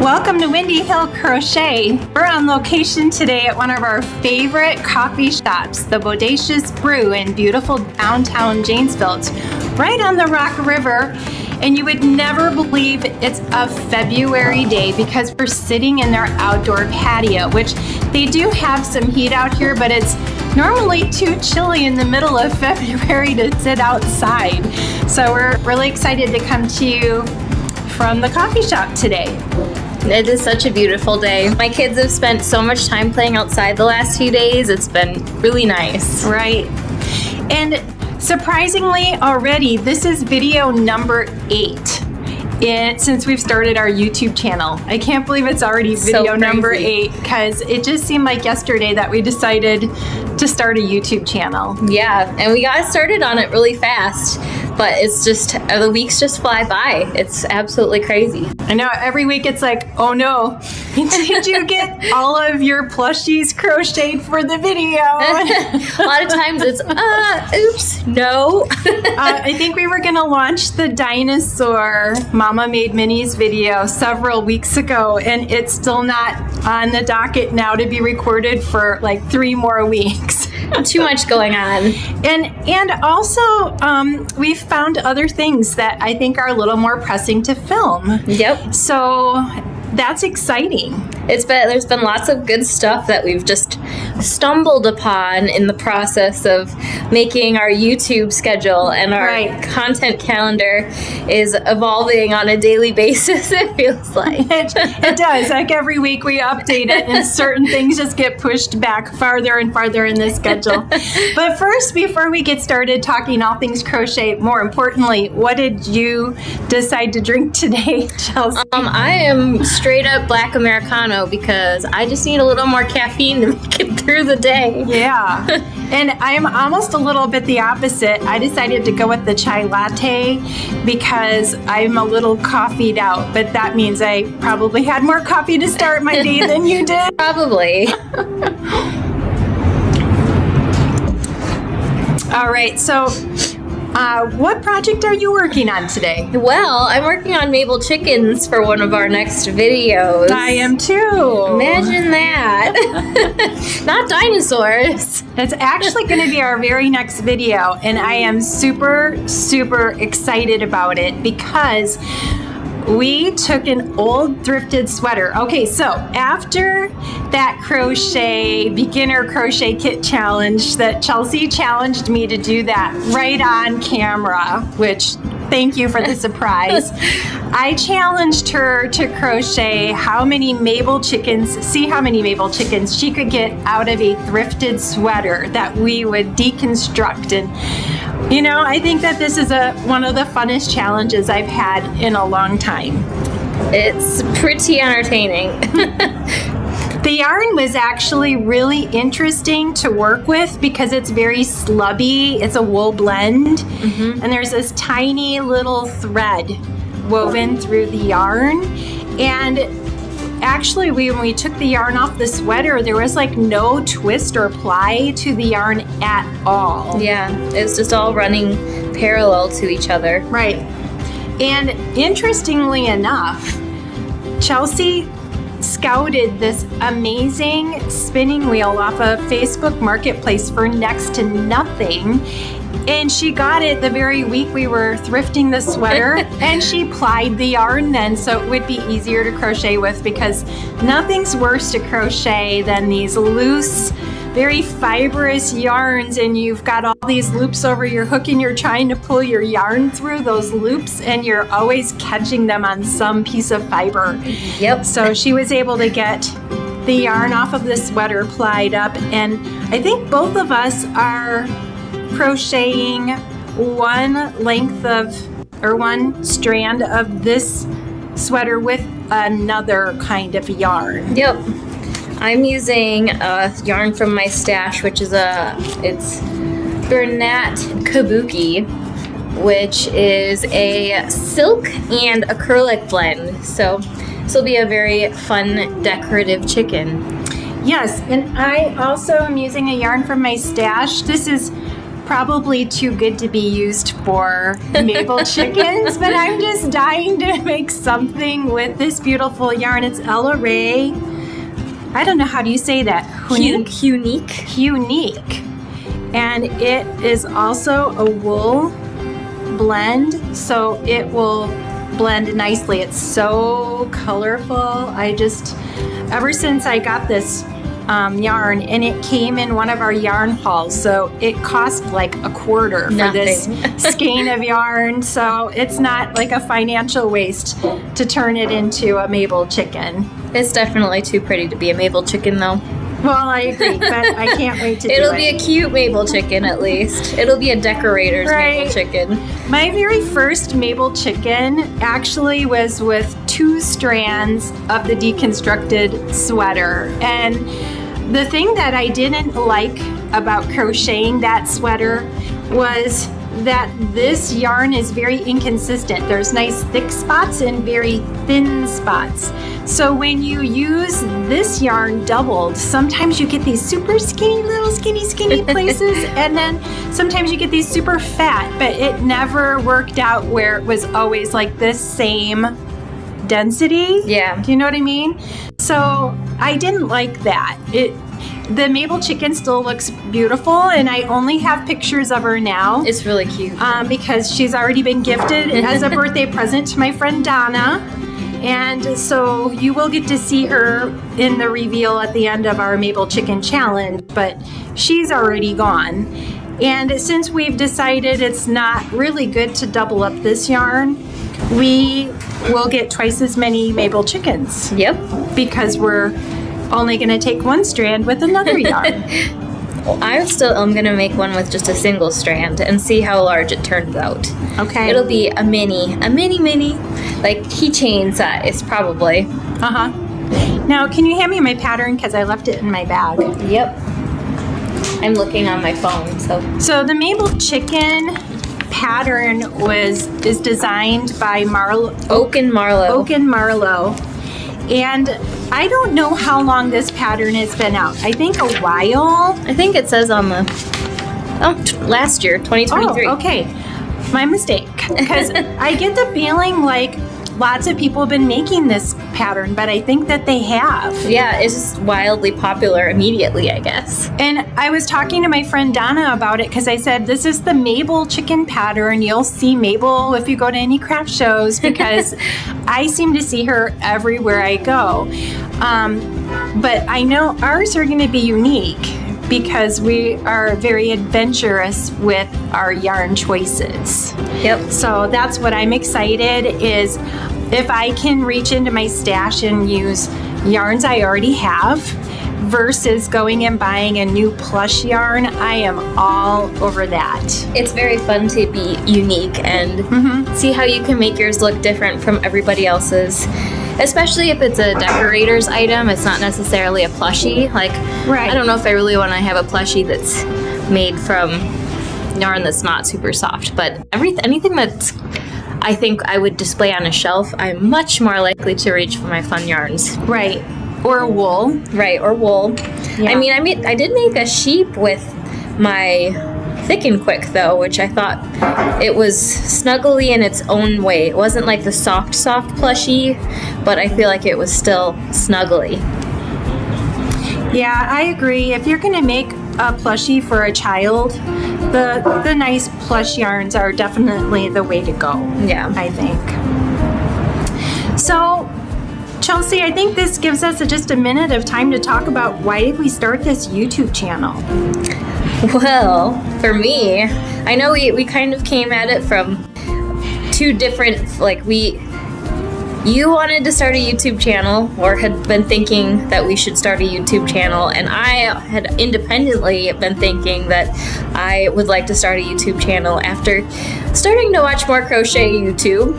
Welcome to Windy Hill Crochet. We're on location today at one of our favorite coffee shops, the Bodacious Brew in beautiful downtown Janesville. It's right on the Rock River, and you would never believe it's a February day because we're sitting in their outdoor patio, which they do have some heat out here, but it's normally too chilly in the middle of February to sit outside. So we're really excited to come to you from the coffee shop today. It is such a beautiful day. My kids have spent so much time playing outside the last few days. It's been really nice. Right. And surprisingly already, this is video number 8 since we've started our YouTube channel. I can't believe it's already video number 8 because it just seemed like yesterday that we decided to start a YouTube channel. Yeah, and we got started on it really fast. But it's just, the weeks just fly by. It's absolutely crazy. I know, every week it's like, oh no, did you get all of your plushies crocheted for the video? A lot of times it's, oops, no. I think we were gonna launch the dinosaur Mama Made Minis video several weeks ago, and it's still not on the docket now to be recorded for like 3 more weeks. Too much going on. And also, we've found other things that I think are a little more pressing to film. Yep. So that's exciting. There's been lots of good stuff that we've just stumbled upon in the process of making our YouTube schedule, and our content calendar is evolving on a daily basis, it feels like. It does. Like every week we update it and certain things just get pushed back farther and farther in the schedule. But first, before we get started talking all things crochet, more importantly, what did you decide to drink today, Chelsea? I am straight up black Americano because I just need a little more caffeine to make it through the day. Yeah. And I'm almost a little bit the opposite. I decided to go with the chai latte because I'm a little coffeeed out, but that means I probably had more coffee to start my day than you did. Probably. All right, so what project are you working on today? Well, I'm working on Mabel Chickens for one of our next videos. I am too. Imagine that. Not dinosaurs. It's actually going to be our very next video, and I am super, super excited about it because we took an old thrifted sweater. Okay, so after that beginner crochet kit challenge that Chelsea challenged me to do that right on camera, which thank you for the surprise. I challenged her to crochet how many Mabel Chickens she could get out of a thrifted sweater that we would deconstruct. And you know, I think that this is one of the funnest challenges I've had in a long time. It's pretty entertaining. The yarn was actually really interesting to work with because it's very slubby. It's a wool blend, and there's this tiny little thread woven through the yarn. And actually, when we took the yarn off the sweater, there was like no twist or ply to the yarn at all. Yeah, it's just all running parallel to each other. Right. And interestingly enough, Chelsea scouted this amazing spinning wheel off of Facebook Marketplace for next to nothing. And she got it the very week we were thrifting the sweater, and she plied the yarn then, so it would be easier to crochet with, because nothing's worse to crochet than these loose, very fibrous yarns, and you've got all these loops over your hook and you're trying to pull your yarn through those loops and you're always catching them on some piece of fiber. Yep. So she was able to get the yarn off of the sweater plied up, and I think both of us are crocheting one strand of this sweater with another kind of yarn. Yep. I'm using a yarn from my stash, which is it's Bernat Kabuki, which is a silk and acrylic blend. So this will be a very fun decorative chicken. Yes, and I also am using a yarn from my stash. This is probably too good to be used for Mabel chickens, but I'm just dying to make something with this beautiful yarn. It's Ella Ray. I don't know, how do you say that? Unique. And it is also a wool blend, so it will blend nicely. It's so colorful. Ever since I got this yarn, and it came in one of our yarn hauls, so it cost like a quarter for this skein of yarn, so it's not like a financial waste to turn it into a Mabel chicken. It's definitely too pretty to be a Mabel chicken, though. Well, I agree, but I can't wait to do it. It'll be a cute Mabel chicken, at least. It'll be a decorator's Mabel chicken. My very first Mabel chicken actually was with 2 strands of the deconstructed sweater. And the thing that I didn't like about crocheting that sweater was that this yarn is very inconsistent. There's nice thick spots and very thin spots. So when you use this yarn doubled, sometimes you get these super skinny, little skinny places, and then sometimes you get these super fat, but it never worked out where it was always like this same density. Yeah. Do you know what I mean? So I didn't like that. The Mabel chicken still looks beautiful, and I only have pictures of her now. It's really cute. Because she's already been gifted as a birthday present to my friend Donna. And so you will get to see her in the reveal at the end of our Mabel Chicken Challenge, but she's already gone. And since we've decided it's not really good to double up this yarn, we will get twice as many Mabel chickens. Yep. Because we're only going to take 1 strand with another yarn. I'm going to make one with just a single strand and see how large it turns out. Okay. It'll be a mini, like keychain size, probably. Uh-huh. Now, can you hand me my pattern? Because I left it in my bag. Yep. I'm looking on my phone, So the Mabel Chicken pattern is designed by Oak and Marlowe. And I don't know how long this pattern has been out. I think a while. I think it says on the last year, 2023. Oh, okay. My mistake. Because I get the feeling like lots of people have been making this pattern, but I think that they have. Yeah, it's just wildly popular immediately, I guess. And I was talking to my friend Donna about it because I said, this is the Mabel chicken pattern. You'll see Mabel if you go to any craft shows, because I seem to see her everywhere I go. But I know ours are going to be unique because we are very adventurous with our yarn choices. Yep. So that's what I'm excited is if I can reach into my stash and use yarns I already have versus going and buying a new plush yarn, I am all over that. It's very fun to be unique and see how you can make yours look different from everybody else's. Especially if it's a decorator's item, it's not necessarily a plushie. Like, right. I don't know if I really want to have a plushie that's made from yarn that's not super soft, but anything that's I think I would display on a shelf, I'm much more likely to reach for my fun yarns. Right. Or wool. Right, or wool. Yeah. I did make a sheep with my Thick and Quick, though, which I thought it was snuggly in its own way. It wasn't like the soft plushie, but I feel like it was still snuggly. Yeah, I agree. If you're going to make a plushie for a child, the nice plush yarns are definitely the way to go. Yeah. I think. So, Chelsea, I think this gives us just a minute of time to talk about why did we start this YouTube channel? Well, for me, I know we kind of came at it from 2 different, you wanted to start a YouTube channel or had been thinking that we should start a YouTube channel, and I had independently been thinking that I would like to start a YouTube channel after starting to watch more crochet YouTube,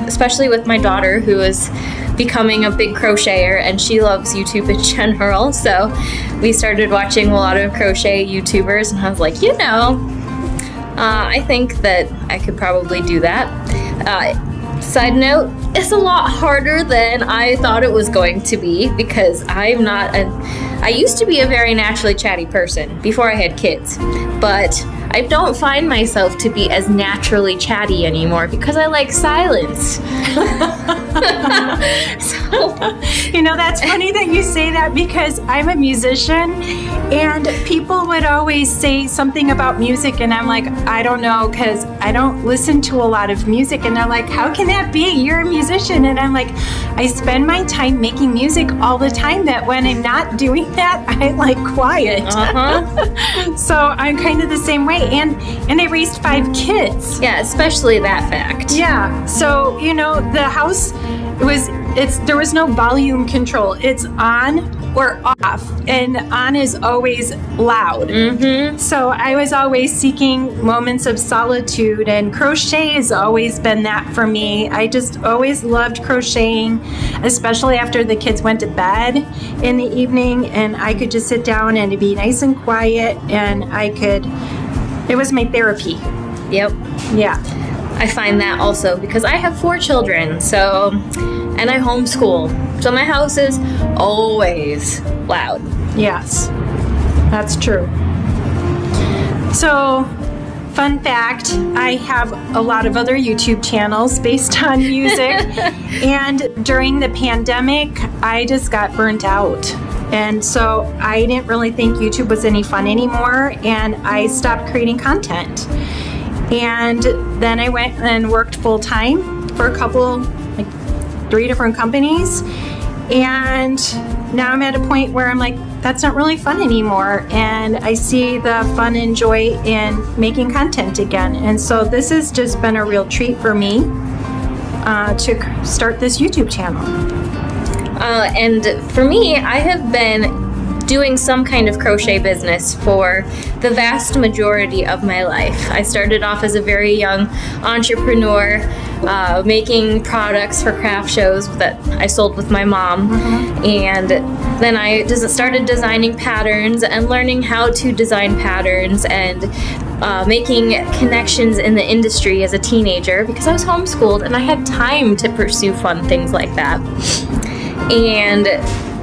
especially with my daughter who is becoming a big crocheter and she loves YouTube in general. So we started watching a lot of crochet YouTubers and I was like, I think that I could probably do that. Side note, it's a lot harder than I thought it was going to be because I used to be a very naturally chatty person before I had kids, but I don't find myself to be as naturally chatty anymore because I like silence. You know, that's funny that you say that because I'm a musician and people would always say something about music and I'm like, I don't know, because I don't listen to a lot of music. And they're like, how can that be? You're a musician. And I'm like, I spend my time making music all the time that when I'm not doing that, I like quiet. So I'm kind of the same way. And I raised 5 kids. Yeah, especially that fact. Yeah. So, you know, the house there was no volume control. It's on or off, and on is always loud. So I was always seeking moments of solitude, and crochet has always been that for me. I just always loved crocheting, especially after the kids went to bed in the evening, and I could just sit down and it'd be nice and quiet, and it was my therapy. Yep. Yeah. I find that also because I have 4 children, and I homeschool. So my house is always loud. Yes, that's true. So, fun fact, I have a lot of other YouTube channels based on music. And during the pandemic, I just got burnt out. And so I didn't really think YouTube was any fun anymore. And I stopped creating content. And then I went and worked full time for a couple, 3 different companies. And now I'm at a point where I'm like, that's not really fun anymore. And I see the fun and joy in making content again. And so this has just been a real treat for me to start this YouTube channel. And for me, I have been doing some kind of crochet business for the vast majority of my life. I started off as a very young entrepreneur, making products for craft shows that I sold with my mom. And then I started designing patterns and learning how to design patterns and making connections in the industry as a teenager because I was homeschooled and I had time to pursue fun things like that. And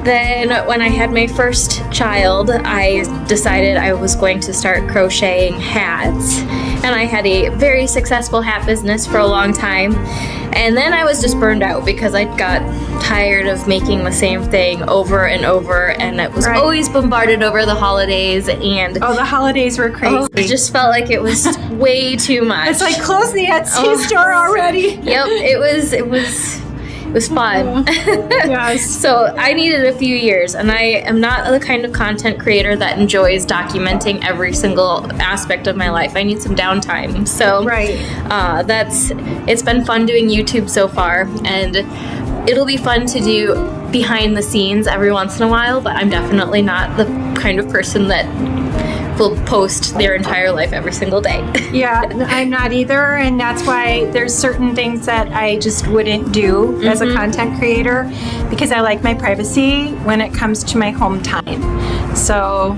then when I had my first child, I decided I was going to start crocheting hats. And I had a very successful hat business for a long time. And then I was just burned out because I got tired of making the same thing over and over. And it was always bombarded over the holidays. And the holidays were crazy. I just felt like it was way too much. It's like, close the Etsy store already. Yep, it was fun. Yes. So I needed a few years, and I am not the kind of content creator that enjoys documenting every single aspect of my life. I need some downtime. So it's been fun doing YouTube so far, and it'll be fun to do behind the scenes every once in a while, but I'm definitely not the kind of person that will post their entire life every single day. Yeah, I'm not either, and that's why there's certain things that I just wouldn't do as a content creator because I like my privacy when it comes to my home time. So,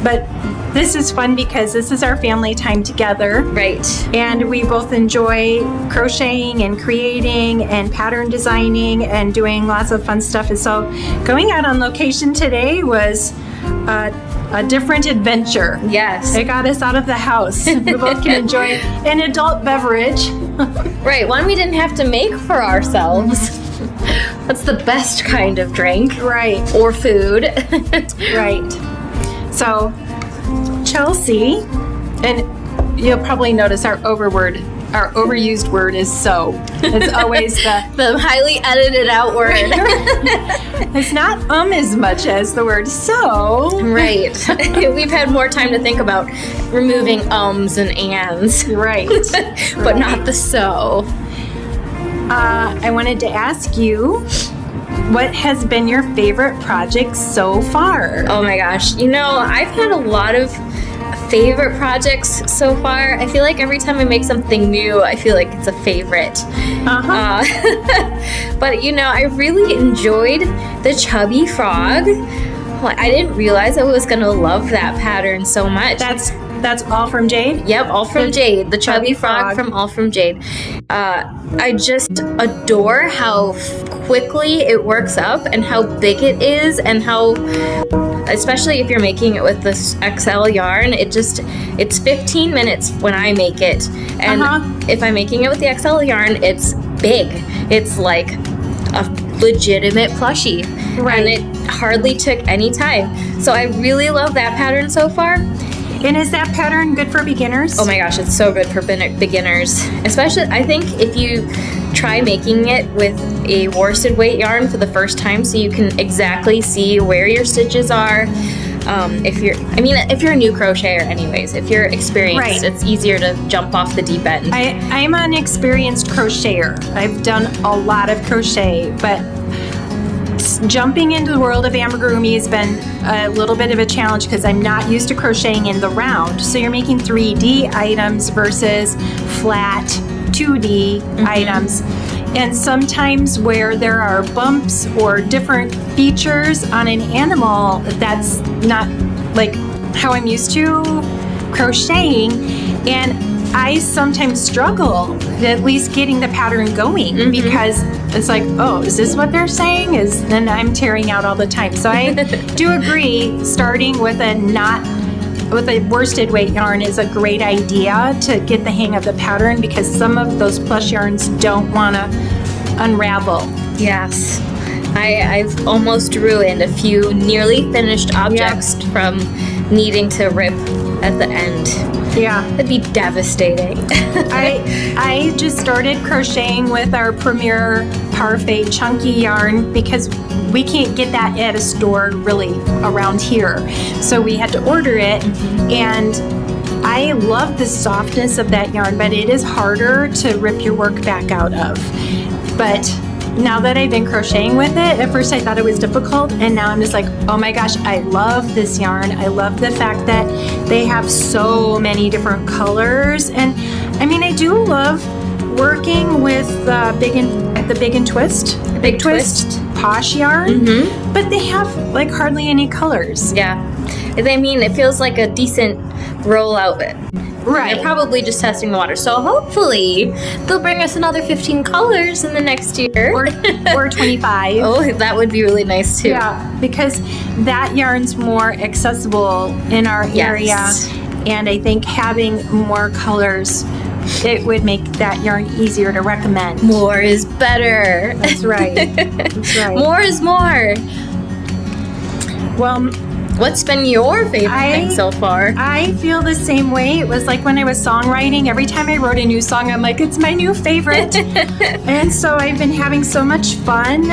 but this is fun because this is our family time together. Right. And we both enjoy crocheting and creating and pattern designing and doing lots of fun stuff. And so going out on location today was a different adventure. Yes. It got us out of the house. We both can enjoy an adult beverage. Right, one we didn't have to make for ourselves. That's the best kind of drink. Right. Or food. Right. So, Chelsea, and you'll probably notice our overused word is so. It's always the highly edited out word. It's not as much as the word so. Right. We've had more time to think about removing ums and ands. Right. But not the so. I wanted to ask you, what has been your favorite project so far? Oh my gosh. You know, I've had a lot of favorite projects so far. I feel like every time I make something new, I feel like it's a favorite. But you know, I really enjoyed the chubby frog. Well, I didn't realize I was gonna love that pattern so much. That's All From Jade? Yep, All From Jade. The chubby frog from All From Jade. I just adore how quickly it works up and how big it is and how especially if you're making it with this XL yarn, it's 15 minutes when I make it. And if I'm making it with the XL yarn, it's big. It's like a legitimate plushie. Right. And it hardly took any time. So I really love that pattern so far. And is that pattern good for beginners? Oh my gosh, it's so good for beginners. Especially, I think if you try making it with a worsted weight yarn for the first time, so you can exactly see where your stitches are. If you're a new crocheter anyways, if you're experienced, it's easier to jump off the deep end. I'm an experienced crocheter. I've done a lot of crochet, but jumping into the world of amigurumi has been a little bit of a challenge because I'm not used to crocheting in the round. So you're making 3D items versus flat 2D items. And sometimes where there are bumps or different features on an animal, that's not like how I'm used to crocheting. And I sometimes struggle at least getting the pattern going because it's like, oh, is this what they're saying? Then I'm tearing out all the time. So I do agree, starting with a worsted weight yarn is a great idea to get the hang of the pattern because some of those plush yarns don't want to unravel. Yes. I've almost ruined a few nearly finished objects from needing to rip at the end. Yeah. That'd be devastating. I just started crocheting with our Premier Parfait chunky yarn because we can't get that at a store really around here. So we had to order it, and I love the softness of that yarn, but it is harder to rip your work back out of. But now that I've been crocheting with it, at first I thought it was difficult, and now I'm just like, oh my gosh, I love this yarn. I love the fact that they have so many different colors. And I mean, I do love working with the Big and Twist, Big Twist Posh yarn, but they have like hardly any colors. Yeah. I mean, it feels like a decent rollout. Right. They're probably just testing the water. So hopefully they'll bring us another 15 colors in the next year. Or 25. Oh, that would be really nice too. Yeah, because that yarn's more accessible in our area. And I think having more colors, it would make that yarn easier to recommend. More is better. That's right. That's right. More is more. Well, what's been your favorite thing so far? I feel the same way. It was like when I was songwriting, every time I wrote a new song, I'm like, it's my new favorite. And so I've been having so much fun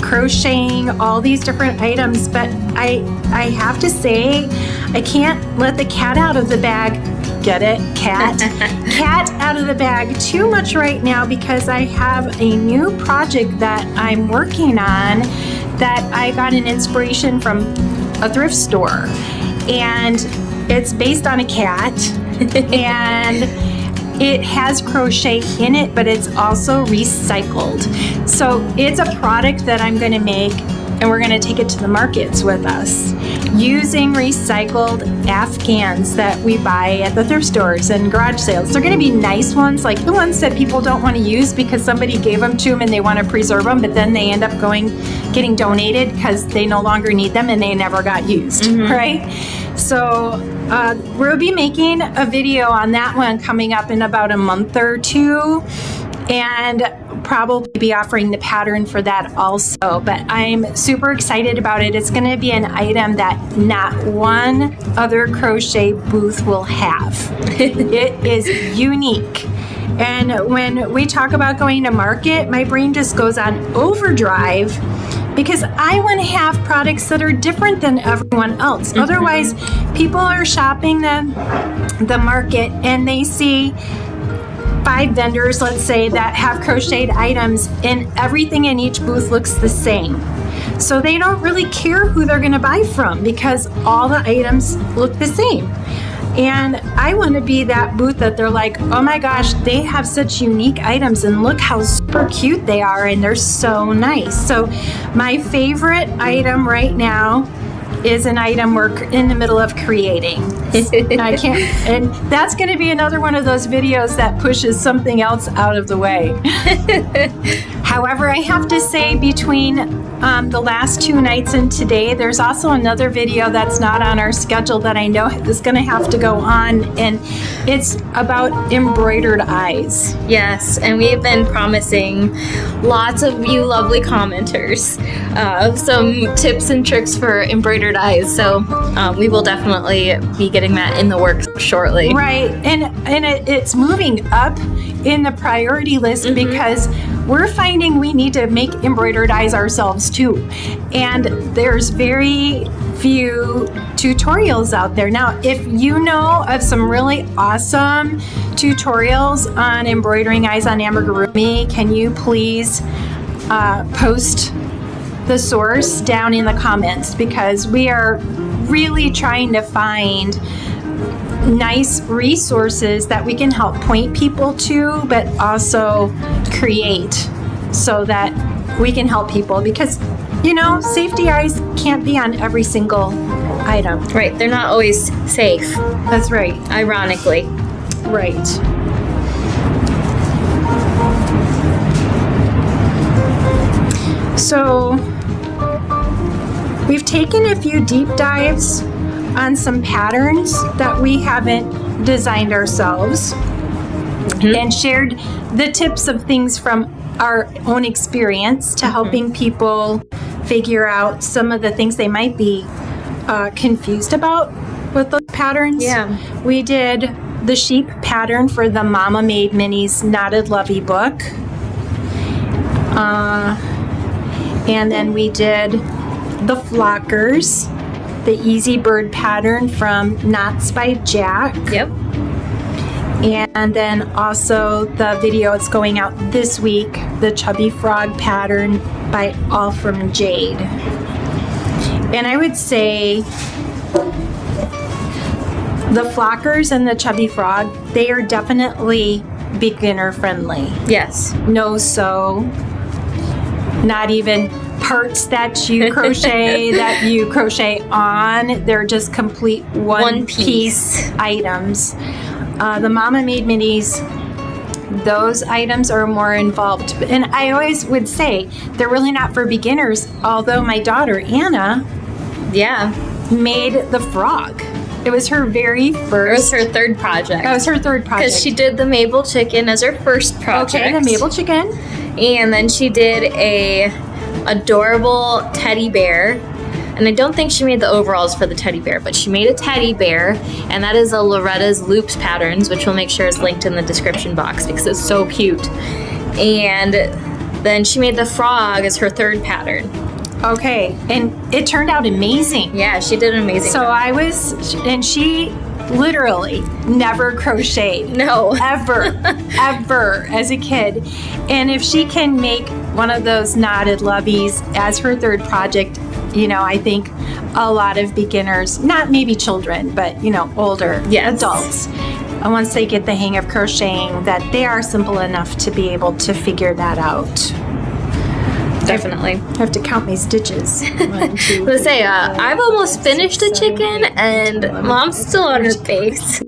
crocheting all these different items, but I have to say, I can't let the cat out of the bag. Get it? Cat. Cat out of the bag too much right now because I have a new project that I'm working on that I got an inspiration from a thrift store, and it's based on a cat and it has crochet in it, but it's also recycled. So it's a product that I'm going to make, and we're going to take it to the markets with us using recycled Afghans that we buy at the thrift stores and garage sales. They're going to be nice ones, like the ones that people don't want to use because somebody gave them to them and they want to preserve them, but then they end up getting donated because they no longer need them and they never got used, right? So we'll be making a video on that one coming up in about a month or two, and probably be offering the pattern for that also. But I'm super excited about it. It's going to be an item that not one other crochet booth will have. It is unique. And when we talk about going to market, my brain just goes on overdrive because I want to have products that are different than everyone else. Otherwise, people are shopping the market and they see 5 vendors, let's say, that have crocheted items, and everything in each booth looks the same. So they don't really care who they're going to buy from because all the items look the same. And I want to be that booth that they're like, oh my gosh, they have such unique items and look how super cute they are and they're so nice. So my favorite item right now is an item we're in the middle of creating. I can't, and that's going to be another one of those videos that pushes something else out of the way. However, I have to say, between the last 2 nights and today, there's also another video that's not on our schedule that I know is going to have to go on, and it's about embroidered eyes. Yes, and we have been promising lots of you lovely commenters some tips and tricks for embroidered eyes, so we will definitely be getting that in the works shortly. Right, and it's moving up in the priority list because we're finding we need to make embroidered eyes ourselves too, and there's very few tutorials out there. Now, if you know of some really awesome tutorials on embroidering eyes on amigurumi, can you please post the source down in the comments, because we are really trying to find nice resources that we can help point people to, but also create so that we can help people, because safety eyes can't be on every single item. Right, they're not always safe. That's right. Ironically. Right. So we've taken a few deep dives on some patterns that we haven't designed ourselves and shared the tips of things from our own experience to helping people figure out some of the things they might be confused about with those patterns. Yeah. We did the sheep pattern for the Mama Made Minnie's Knotted Lovey book. And then we did the Flockers, the Easy Bird pattern from Knots by Jack. Yep. And then also the video that's going out this week, the Chubby Frog pattern by All From Jade. And I would say the Flockers and the Chubby Frog, they are definitely beginner friendly. Yes. No sew, not even parts that you crochet on. They're just complete one piece items. The Mama Made Minis, those items are more involved. And I always would say they're really not for beginners, although my daughter Anna made the frog. It was her very first. It was her third project. That was her third project. Because she did the Mabel Chicken as her first project. Okay, the Mabel Chicken. And then she did a adorable teddy bear. And I don't think she made the overalls for the teddy bear, but she made a teddy bear, and that is a Loretta's Loops Patterns, which we'll make sure is linked in the description box because it's so cute. And then she made the frog as her third pattern. Okay, and it turned out amazing. Yeah, she did an amazing job. And she literally never crocheted. No. Ever as a kid. And if she can make one of those knotted loveys as her third project, I think a lot of beginners, not maybe children, but, older adults, and once they get the hang of crocheting, that they are simple enough to be able to figure that out. Definitely. I have to count my stitches. 1, 2, Let's say, I've almost finished the chicken, and Mom's still on her face. 2,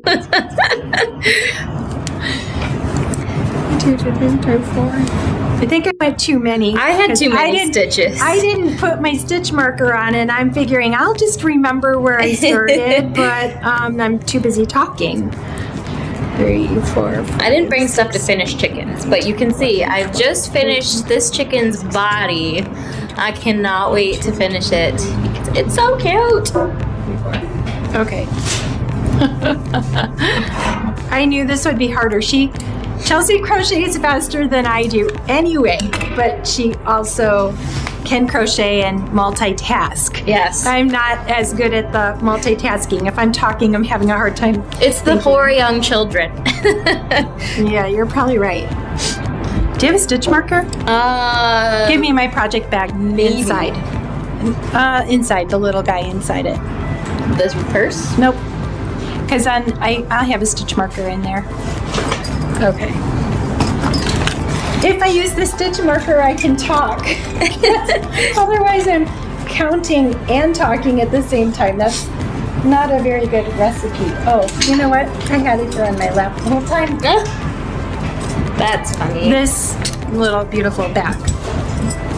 3, 4. I think I went too many. I had too many stitches. I didn't put my stitch marker on, and I'm figuring I'll just remember where I started, but I'm too busy talking. 3, 4, 5. I didn't bring stuff to finish chickens, but you can see I've just finished this chicken's body. I cannot wait to finish it. It's so cute. 3, 4. Okay. I knew this would be harder. Chelsea crochets faster than I do anyway, but she also can crochet and multitask. Yes. I'm not as good at the multitasking. If I'm talking, I'm having a hard time. It's the for young children. Yeah, you're probably right. Do you have a stitch marker? Give me my project bag. Maybe. Inside, the little guy inside it. This purse? Nope. Because I'll have a stitch marker in there. Okay. If I use the stitch marker, I can talk. Otherwise, I'm counting and talking at the same time. That's not a very good recipe. Oh, you know what? I had it here on my lap the whole time. That's funny. This little beautiful bag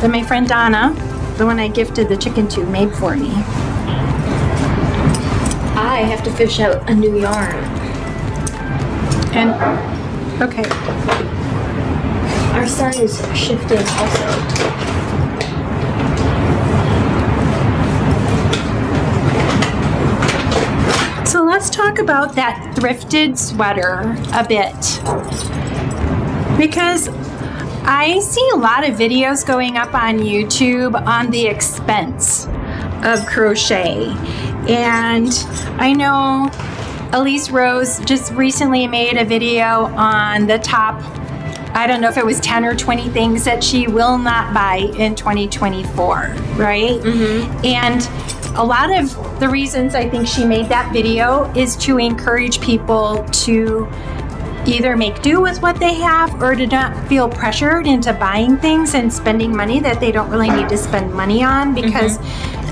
that my friend Donna, the one I gifted the chicken to, made for me. I have to fish out a new yarn. And, okay. Our sun is shifting also. So let's talk about that thrifted sweater a bit. Because I see a lot of videos going up on YouTube on the expense of crochet. And I know Elise Rose just recently made a video on the top, I don't know if it was 10 or 20 things that she will not buy in 2024, right? Mm-hmm. And a lot of the reasons I think she made that video is to encourage people to either make do with what they have or to not feel pressured into buying things and spending money that they don't really need to spend money on, because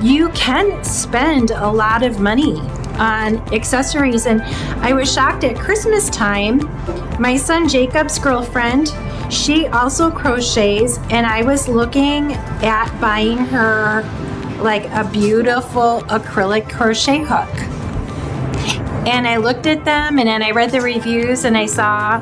you can spend a lot of money on accessories. And I was shocked at Christmas time. My son Jacob's girlfriend, she also crochets, and I was looking at buying her like a beautiful acrylic crochet hook. And I looked at them, and then I read the reviews, and I saw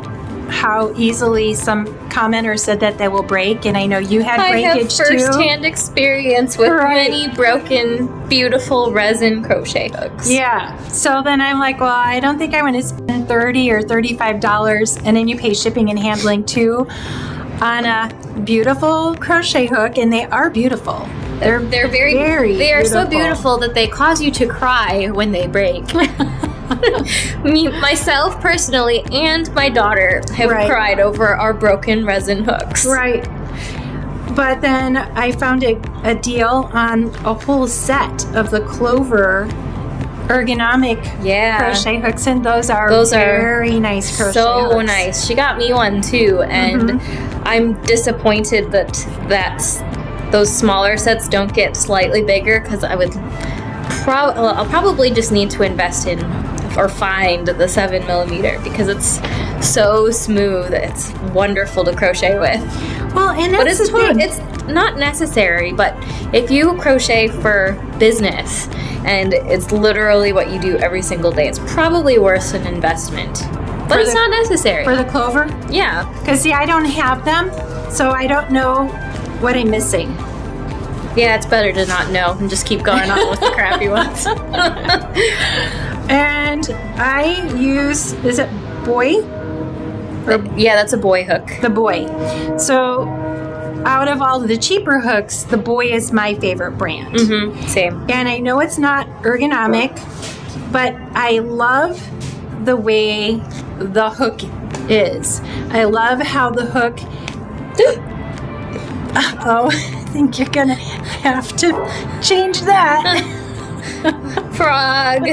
how easily some commenters said that they will break. And I know you had breakage too. I have first-hand experience with many broken, beautiful resin crochet hooks. Yeah. So then I'm like, well, I don't think I want to spend $30 or $35, and then you pay shipping and handling too, on a beautiful crochet hook, and they are beautiful. They're very they are beautiful. So beautiful that they cause you to cry when they break. Me, myself personally, and my daughter have cried over our broken resin hooks. Right. But then I found a deal on a whole set of the Clover ergonomic crochet hooks, and those are very nice crochet hooks. So nice. She got me one too, and I'm disappointed that those smaller sets don't get slightly bigger, because I would I'll probably just need to invest in or find the 7mm, because it's so smooth. It's wonderful to crochet with. Well, and that's the thing. It's not necessary, but if you crochet for business and it's literally what you do every single day, it's probably worth an investment. But it's not necessary. For the Clover? Yeah. Because, see, I don't have them, so I don't know what I'm missing. Yeah, it's better to not know and just keep going on with the crappy ones. And I use, is it Boy? Yeah, that's a Boy hook. The Boy. So out of all of the cheaper hooks, the Boy is my favorite brand. Same. And I know it's not ergonomic, but I love the way the hook is. I love how the hook... Oh, I think you're gonna have to change that. Frog.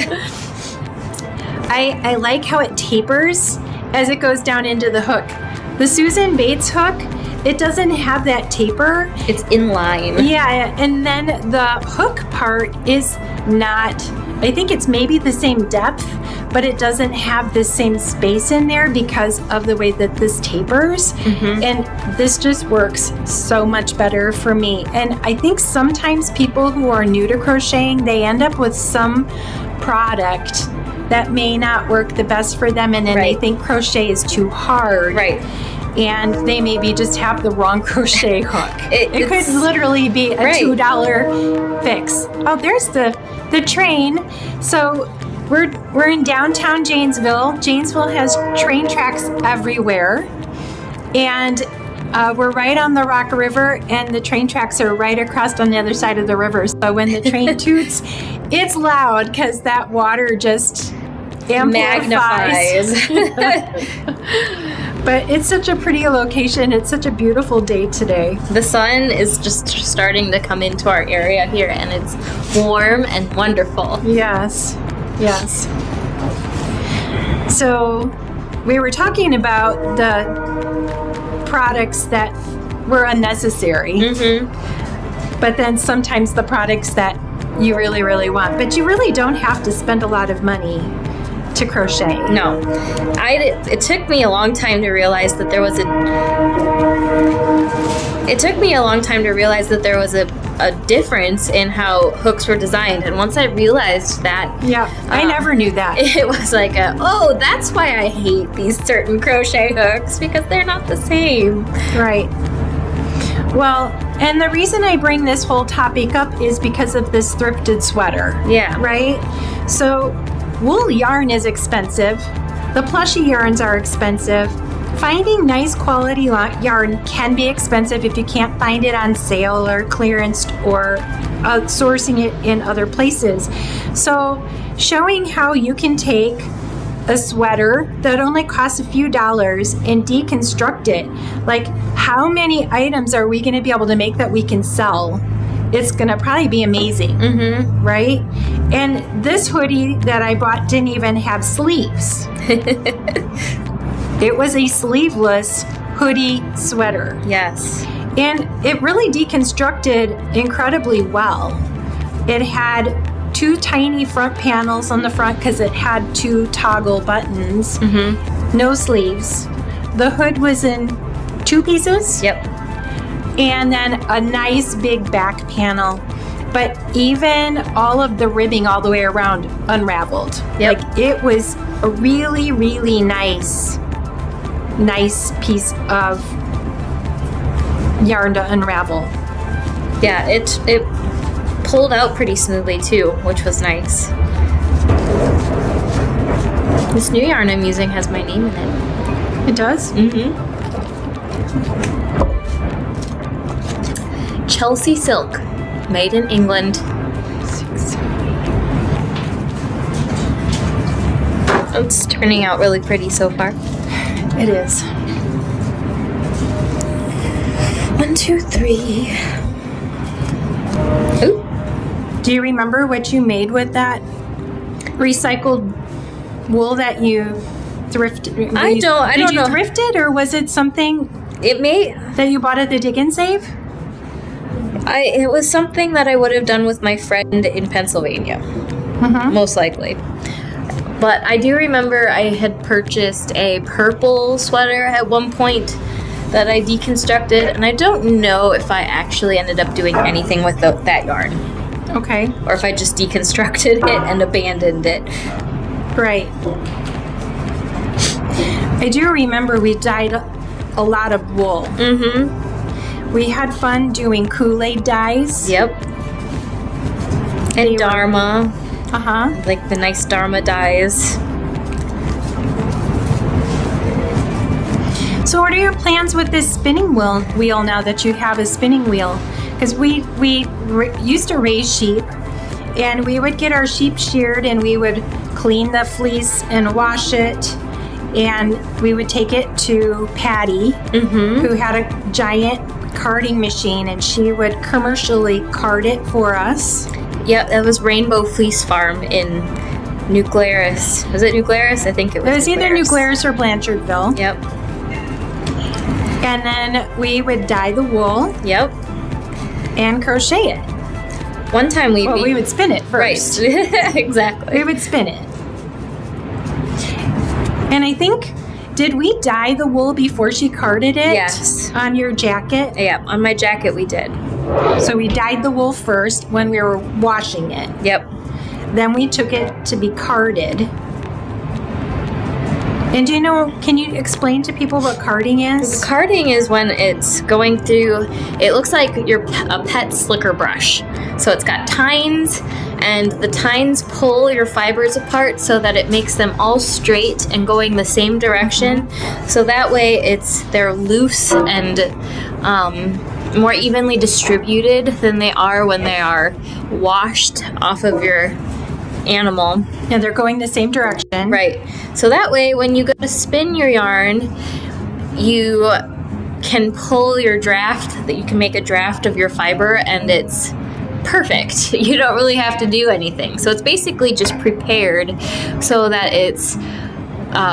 I like how it tapers as it goes down into the hook. The Susan Bates hook, it doesn't have that taper. It's in line. Yeah, and then the hook part is not, I think it's maybe the same depth, but it doesn't have the same space in there because of the way that this tapers. And this just works so much better for me. And I think sometimes people who are new to crocheting, they end up with some product that may not work the best for them, and then they think crochet is too hard. Right. And they maybe just have the wrong crochet hook. It could literally be a $2 fix. Oh, there's the train. So we're in downtown Janesville. Janesville has train tracks everywhere. And we're right on the Rock River, and the train tracks are right across on the other side of the river. So when the train toots, it's loud because that water just magnifies. But it's such a pretty location. It's such a beautiful day today. The sun is just starting to come into our area here, and it's warm and wonderful. Yes. Yes. So we were talking about the products that were unnecessary. But then sometimes the products that you really, really want. But you really don't have to spend a lot of money to crochet. No. It took me a long time to realize that there was a difference in how hooks were designed. And once I realized that... Yeah, I never knew that. It was like, that's why I hate these certain crochet hooks, because they're not the same. Right. Well, and the reason I bring this whole topic up is because of this thrifted sweater. Yeah. Right? So, wool yarn is expensive. The plushy yarns are expensive. Finding nice quality yarn can be expensive if you can't find it on sale or clearance or sourcing it in other places. So showing how you can take a sweater that only costs a few dollars and deconstruct it. Like, how many items are we going to be able to make that we can sell? It's going to probably be amazing, right? And this hoodie that I bought didn't even have sleeves. It was a sleeveless hoodie sweater. Yes. And it really deconstructed incredibly well. It had 2 tiny front panels on the front because it had 2 toggle buttons. No sleeves. The hood was in 2 pieces. Yep. And then a nice big back panel. But even all of the ribbing all the way around unraveled. Yep. Like, it was a really, really nice piece of yarn to unravel. Yeah, it pulled out pretty smoothly too, which was nice. This new yarn I'm using has my name in it. It does? Chelsea Silk, made in England. It's turning out really pretty so far. It is. 1, 2, 3. Ooh. Do you remember what you made with that recycled wool that you thrifted? I don't Did you know. thrift it, or was it something that you bought at the Dig and Save? It was something that I would have done with my friend in Pennsylvania, most likely. But I do remember I had purchased a purple sweater at one point that I deconstructed, and I don't know if I actually ended up doing anything with that yarn. Okay. Or if I just deconstructed it and abandoned it. Right. I do remember we dyed a lot of wool. We had fun doing Kool-Aid dyes. Yep. And Dharma. Like the nice Dharma dyes. So what are your plans with this spinning wheel now that you have a spinning wheel? Because we used to raise sheep, and we would get our sheep sheared, and we would clean the fleece and wash it, and we would take it to Patty, who had a giant carding machine, and she would commercially card it for us. Yep, that was Rainbow Fleece Farm in New Glarus. Was it New Glarus? I think it was. It was either New Glarus or Blanchardville. Yep. And then we would dye the wool. Yep. And crochet it. One time we would spin it first. Right. Exactly. We would spin it. And I think, did we dye the wool before she carded it? Yes. On your jacket? Yeah, on my jacket we did. So we dyed the wool first when we were washing it. Yep. Then we took it to be carded. And do you know, can you explain to people what carding is? Carding is when it's going through, it looks like a pet slicker brush. So it's got tines, and the tines pull your fibers apart so that it makes them all straight and going the same direction. So that way they're loose and more evenly distributed than they are when they are washed off of your animal. And they're going the same direction. Right. So that way when you go to spin your yarn, you can pull your draft, that you can make a draft of your fiber, and it's perfect. You don't really have to do anything. So it's basically just prepared so that it's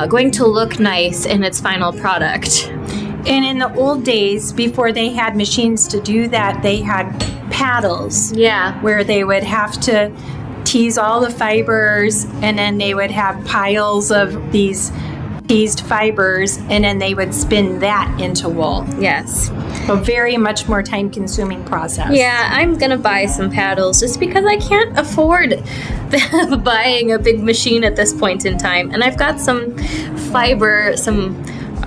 going to look nice in its final product. And in the old days, before they had machines to do that, they had paddles. Yeah. Where they would have to tease all the fibers, and then they would have piles of these teased fibers, and then they would spin that into wool. Yes. A very much more time-consuming process. Yeah, I'm gonna buy some paddles just because I can't afford buying a big machine at this point in time. And I've got some fiber, some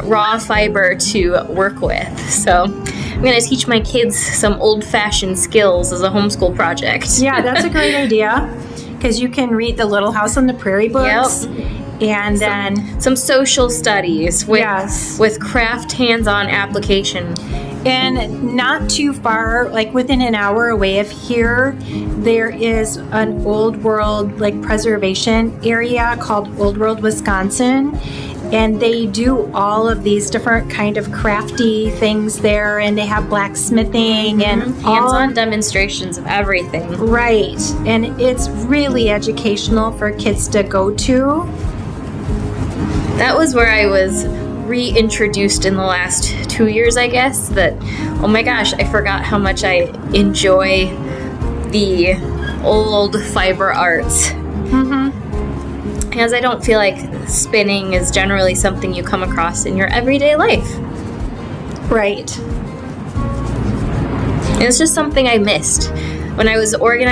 raw fiber to work with. So I'm gonna teach my kids some old-fashioned skills as a homeschool project. Yeah, that's a great idea, because you can read the Little House on the Prairie books. Yep. And then some social studies with craft hands-on application. And not too far, like within an hour away of here, there is an old world preservation area called Old World, Wisconsin. And they do all of these different kind of crafty things there, and they have blacksmithing and hands-on demonstrations of everything. Right. And it's really educational for kids to go to. That was where I was reintroduced in the last 2 years, I guess, that, oh my gosh, I forgot how much I enjoy the old fiber arts. Because I don't feel like spinning is generally something you come across in your everyday life. Right. And it's just something I missed. When I was working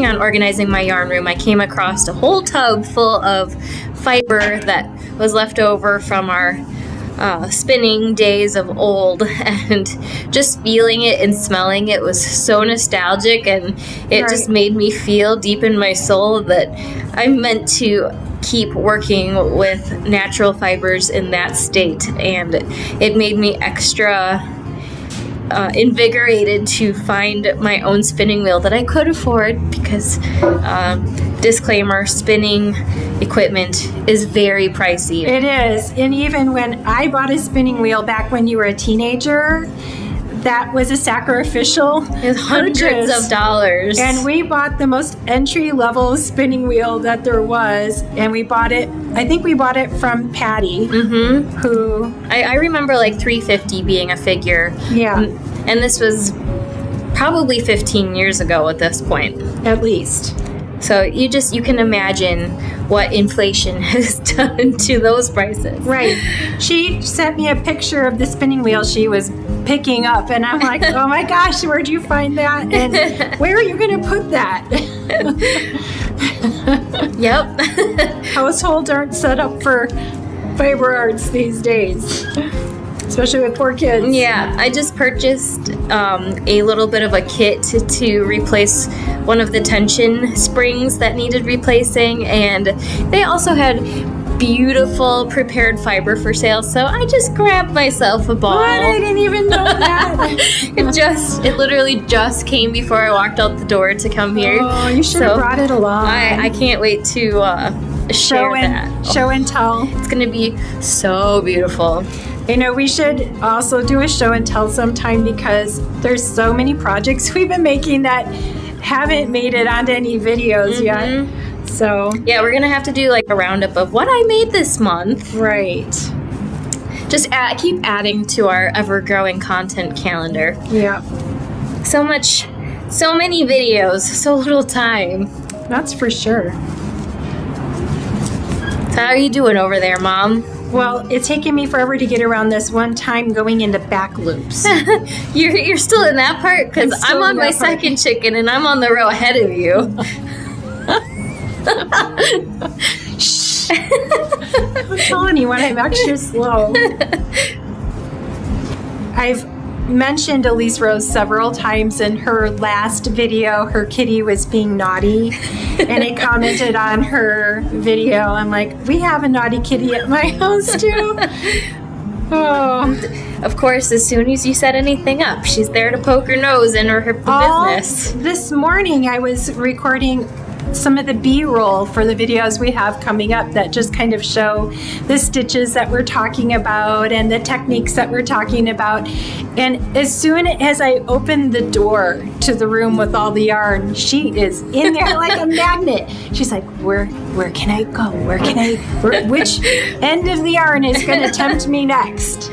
on organizing my yarn room, I came across a whole tub full of fiber that was left over from our spinning days of old, and just feeling it and smelling it was so nostalgic, and it just made me feel deep in my soul that I'm meant to keep working with natural fibers in that state, and it made me extra invigorated to find my own spinning wheel that I could afford, because disclaimer, spinning equipment is very pricey. It is. And even when I bought a spinning wheel back when you were a teenager, that was a sacrificial hundreds of dollars. And we bought the most entry-level spinning wheel that there was, and I think we bought it from Patty, who... I remember $350 being a figure. Yeah. And this was probably 15 years ago at this point. At least. So you can imagine what inflation has done to those prices. Right. She sent me a picture of the spinning wheel she was picking up, and I'm like, oh my gosh, where'd you find that? And where are you going to put that? Yep. Households aren't set up for fiber arts these days, especially with 4 kids. Yeah, I just purchased a little bit of a kit to replace one of the tension springs that needed replacing, and they also had beautiful prepared fiber for sale, so I just grabbed myself a ball. What? I didn't even know that. It literally just came before I walked out the door to come here. Oh, you should have brought it along. I can't wait to share that. Show and tell. It's going to be so beautiful. We should also do a show and tell sometime, because there's so many projects we've been making that haven't made it onto any videos yet. So yeah, we're gonna have to do a roundup of what I made this month. Right. Just keep adding to our ever-growing content calendar. Yeah. So many videos, so little time. That's for sure. So how are you doing over there, Mom? Well, it's taken me forever to get around this one time going into back loops. You're still in that part? Because I'm on my second chicken and I'm on the row ahead of you. Shh. I'm telling you when I'm extra slow. I've mentioned Elise Rose several times. In her last video, her kitty was being naughty, and I commented on her video. I'm like, we have a naughty kitty at my house too. Oh. Of course, as soon as you set anything up, she's there to poke her nose in her business. This morning I was recording some of the B-roll for the videos we have coming up that just kind of show the stitches that we're talking about and the techniques that we're talking about. And as soon as I opened the door to the room with all the yarn, she is in there like a magnet. She's like, where can I go? Which end of the yarn is going to tempt me next?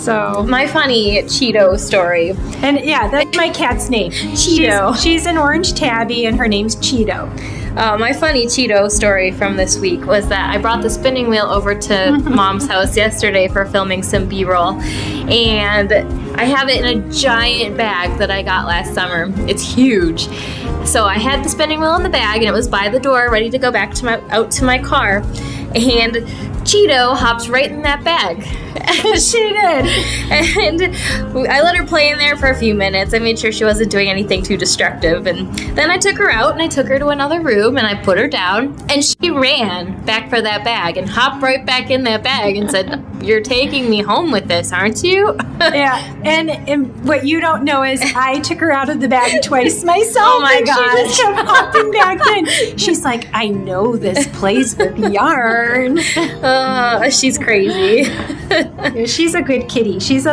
So My funny Cheeto story. and yeah, that's my cat's name. Cheeto. She's an orange tabby, and her name's Cheeto. My funny Cheeto story from this week was that I brought the spinning wheel over to Mom's house yesterday for filming some B-roll, and I have it in a giant bag that I got last summer. It's huge. So I had the spinning wheel in the bag, and it was by the door, ready to go back to out to my car, and Cheeto hopped right in that bag. She did. And I let her play in there for a few minutes. I made sure she wasn't doing anything too destructive. And then I took her out and I took her to another room and I put her down. And she ran back for that bag and hopped right back in that bag and said, "You're taking me home with this, aren't you?" Yeah. And what you don't know is I took her out of the bag twice myself. Oh my and gosh. She just kept hopping back in. She's like, "I know this plays with yarn." She's crazy. She's a good kitty. She's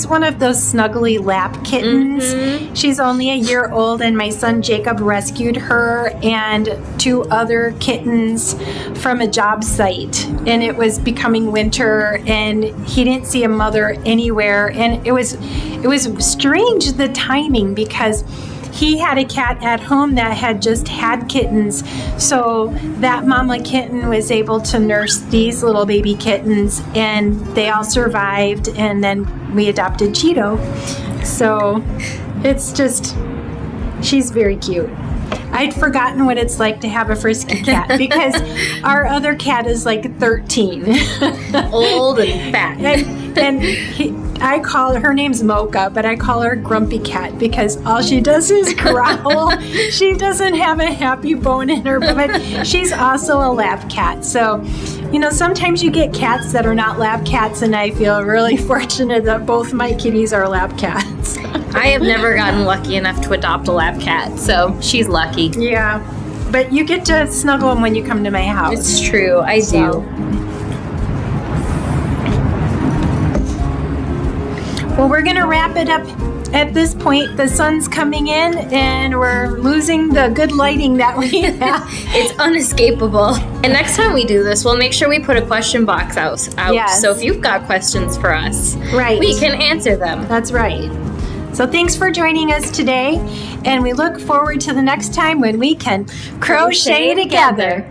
one of those snuggly lap kittens. Mm-hmm. She's only a year old, and my son Jacob rescued her and 2 other kittens from a job site. And it was becoming winter, and he didn't see a mother anywhere. And it was strange, the timing, because he had a cat at home that had just had kittens. So that mama kitten was able to nurse these little baby kittens, and they all survived, and then we adopted Cheeto. So it's just, she's very cute. I'd forgotten what it's like to have a frisky cat because our other cat is like 13. Old and fat. I call her name's Mocha, but I call her Grumpy Cat because all she does is growl. She doesn't have a happy bone in her, but she's also a lap cat. So, sometimes you get cats that are not lap cats, and I feel really fortunate that both my kitties are lap cats. I have never gotten lucky enough to adopt a lap cat, so she's lucky. Yeah, but you get to snuggle them when you come to my house. It's true, I do. Well, we're going to wrap it up at this point. The sun's coming in, and we're losing the good lighting that we have. It's unescapable. And next time we do this, we'll make sure we put a question box out. Yes. So if you've got questions for us, right, we can answer them. That's right. So thanks for joining us today, and we look forward to the next time when we can crochet together.